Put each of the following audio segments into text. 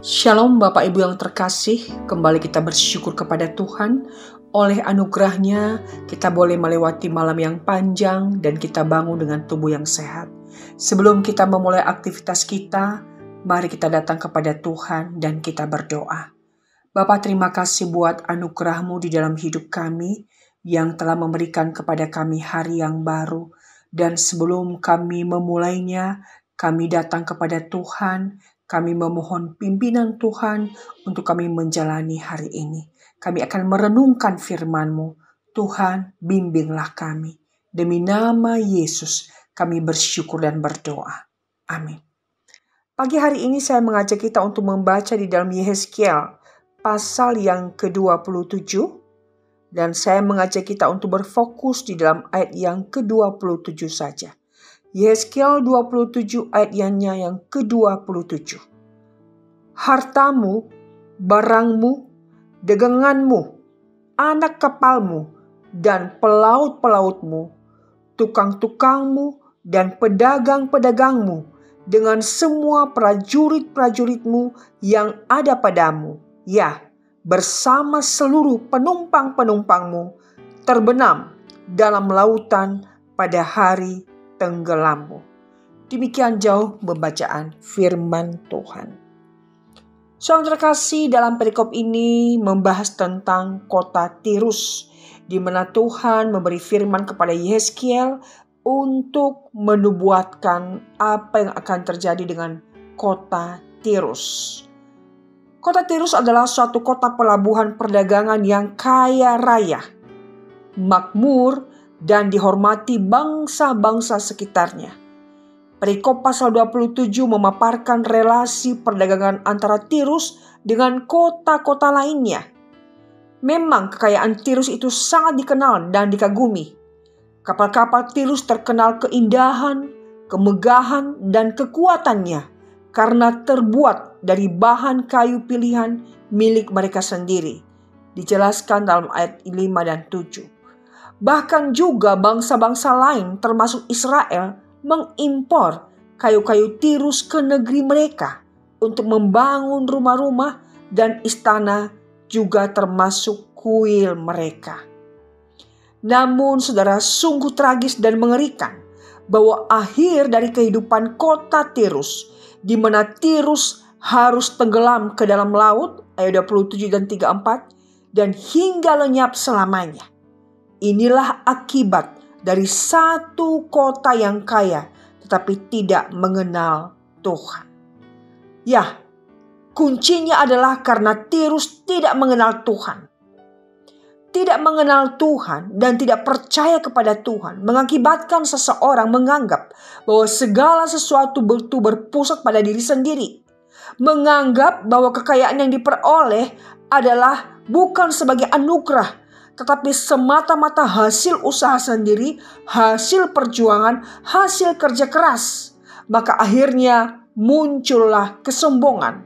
Shalom Bapak Ibu yang terkasih, kembali kita bersyukur kepada Tuhan. Oleh anugerahnya kita boleh melewati malam yang panjang dan kita bangun dengan tubuh yang sehat. Sebelum kita memulai aktivitas kita, mari kita datang kepada Tuhan dan kita berdoa. Bapa, terima kasih buat anugerah-Mu di dalam hidup kami yang telah memberikan kepada kami hari yang baru. Dan sebelum kami memulainya, kami datang kepada Tuhan. Kami memohon pimpinan Tuhan untuk kami menjalani hari ini. Kami akan merenungkan firman-Mu. Tuhan, bimbinglah kami. Demi nama Yesus, kami bersyukur dan berdoa. Amin. Pagi hari ini saya mengajak kita untuk membaca di dalam Yehezkiel pasal yang ke-27. Dan saya mengajak kita untuk berfokus di dalam ayat yang ke-27 saja. Yehezkiel 27 ayatnya yang ke-27. Hartamu, barangmu, daganganmu, anak kapalmu, dan pelaut-pelautmu, tukang-tukangmu, dan pedagang-pedagangmu, dengan semua prajurit-prajuritmu yang ada padamu, ya, bersama seluruh penumpang-penumpangmu, terbenam dalam lautan pada hari tenggelammu. Demikian jauh pembacaan firman Tuhan. Saudara terkasih, dalam perikop ini membahas tentang kota Tirus, di mana Tuhan memberi firman kepada Yehezkiel untuk menubuatkan apa yang akan terjadi dengan kota Tirus. Kota Tirus adalah suatu kota pelabuhan perdagangan yang kaya raya, makmur, dan dihormati bangsa-bangsa sekitarnya. Perikop pasal 27 memaparkan relasi perdagangan antara Tirus dengan kota-kota lainnya. Memang kekayaan Tirus itu sangat dikenal dan dikagumi. Kapal-kapal Tirus terkenal keindahan, kemegahan, dan kekuatannya karena terbuat dari bahan kayu pilihan milik mereka sendiri. Dijelaskan dalam ayat 5 dan 7. Bahkan juga bangsa-bangsa lain termasuk Israel mengimpor kayu-kayu Tirus ke negeri mereka untuk membangun rumah-rumah dan istana, juga termasuk kuil mereka. Namun saudara, sungguh tragis dan mengerikan bahwa akhir dari kehidupan kota Tirus, di mana Tirus harus tenggelam ke dalam laut, ayat 27 dan 34, dan hingga lenyap selamanya. Inilah akibat dari satu kota yang kaya tetapi tidak mengenal Tuhan. Ya, kuncinya adalah karena Tirus tidak mengenal Tuhan. Tidak mengenal Tuhan dan tidak percaya kepada Tuhan mengakibatkan seseorang menganggap bahwa segala sesuatu itu berpusat pada diri sendiri. Menganggap bahwa kekayaan yang diperoleh adalah bukan sebagai anugerah, tetapi semata-mata hasil usaha sendiri, hasil perjuangan, hasil kerja keras. Maka akhirnya muncullah kesombongan.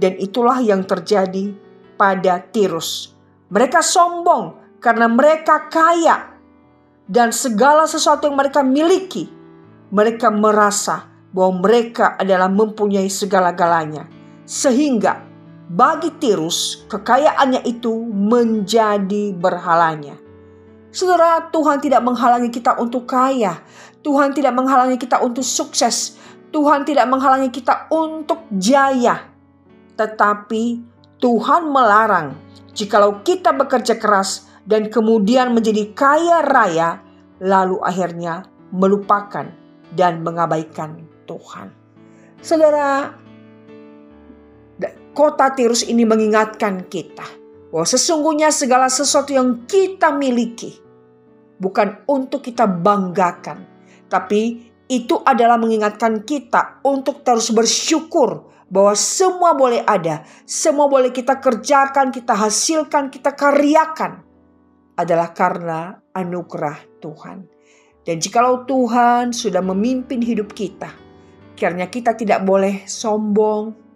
Dan itulah yang terjadi pada Tirus. Mereka sombong karena mereka kaya. Dan segala sesuatu yang mereka miliki, mereka merasa bahwa mereka adalah mempunyai segala-galanya. Sehingga bagi Tirus, kekayaannya itu menjadi berhalanya. Saudara, Tuhan tidak menghalangi kita untuk kaya. Tuhan tidak menghalangi kita untuk sukses. Tuhan tidak menghalangi kita untuk jaya. Tetapi Tuhan melarang jikalau kita bekerja keras dan kemudian menjadi kaya raya, lalu akhirnya melupakan dan mengabaikan Tuhan. Saudara, kota Tirus ini mengingatkan kita bahwa sesungguhnya segala sesuatu yang kita miliki bukan untuk kita banggakan, tapi itu adalah mengingatkan kita untuk terus bersyukur bahwa semua boleh ada, semua boleh kita kerjakan, kita hasilkan, kita karyakan adalah karena anugerah Tuhan. Dan jikalau Tuhan sudah memimpin hidup kita, kiranya kita tidak boleh sombong,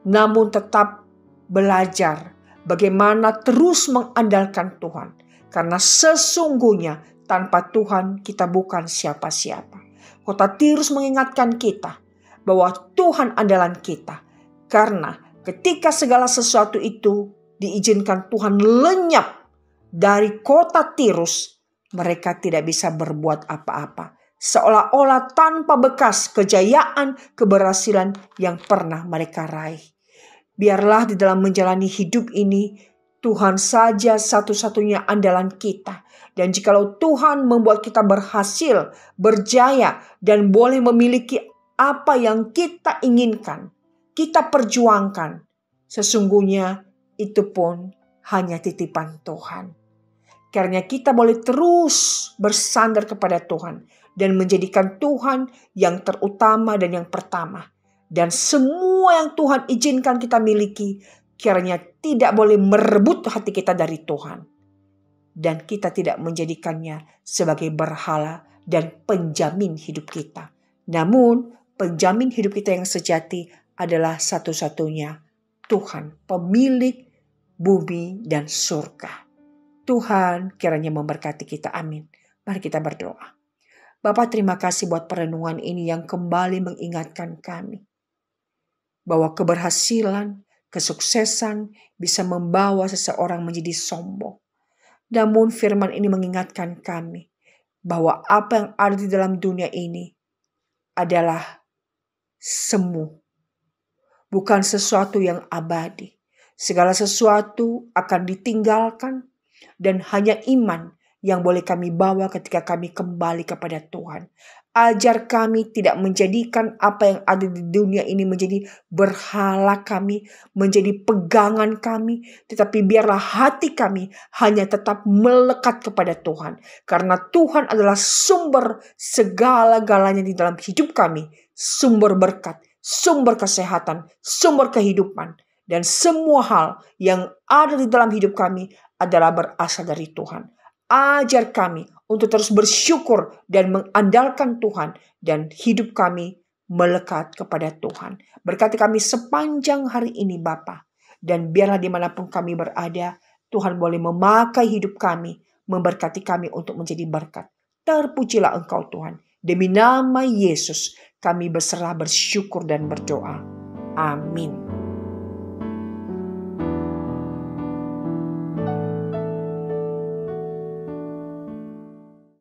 namun tetap belajar bagaimana terus mengandalkan Tuhan. Karena sesungguhnya tanpa Tuhan kita bukan siapa-siapa. Kota Tirus mengingatkan kita bahwa Tuhan andalan kita. Karena Ketika segala sesuatu itu diizinkan Tuhan lenyap dari kota Tirus, mereka tidak bisa berbuat apa-apa. Seolah-olah tanpa bekas kejayaan, keberhasilan yang pernah mereka raih. Biarlah di dalam menjalani hidup ini, Tuhan saja satu-satunya andalan kita. Dan jikalau Tuhan membuat kita berhasil, berjaya, dan boleh memiliki apa yang kita inginkan, kita perjuangkan, sesungguhnya itu pun hanya titipan Tuhan. Karena kita boleh terus bersandar kepada Tuhan dan menjadikan Tuhan yang terutama dan yang pertama. Dan semua yang Tuhan izinkan kita miliki, kiranya tidak boleh merebut hati kita dari Tuhan. Dan kita tidak menjadikannya sebagai berhala dan penjamin hidup kita. Namun penjamin hidup kita yang sejati adalah satu-satunya Tuhan, pemilik bumi dan surga. Tuhan kiranya memberkati kita. Amin. Mari kita berdoa. Bapa, terima kasih buat perenungan ini yang kembali mengingatkan kami bahwa keberhasilan, kesuksesan bisa membawa seseorang menjadi sombong. Namun firman ini mengingatkan kami bahwa apa yang ada di dalam dunia ini adalah semu, bukan sesuatu yang abadi. Segala sesuatu akan ditinggalkan, dan hanya iman yang boleh kami bawa ketika kami kembali kepada Tuhan. Ajar kami tidak menjadikan apa yang ada di dunia ini menjadi berhala kami, menjadi pegangan kami. Tetapi biarlah hati kami hanya tetap melekat kepada Tuhan. Karena Tuhan adalah sumber segala-galanya di dalam hidup kami. Sumber berkat, sumber kesehatan, sumber kehidupan. Dan semua hal yang ada di dalam hidup kami adalah berasal dari Tuhan. Ajar kami untuk terus bersyukur dan mengandalkan Tuhan, dan hidup kami melekat kepada Tuhan. Berkati kami sepanjang hari ini Bapa, dan biarlah dimanapun kami berada, Tuhan boleh memakai hidup kami, memberkati kami untuk menjadi berkat. Terpujilah Engkau Tuhan. Demi nama Yesus kami berserah, bersyukur dan berdoa. Amin.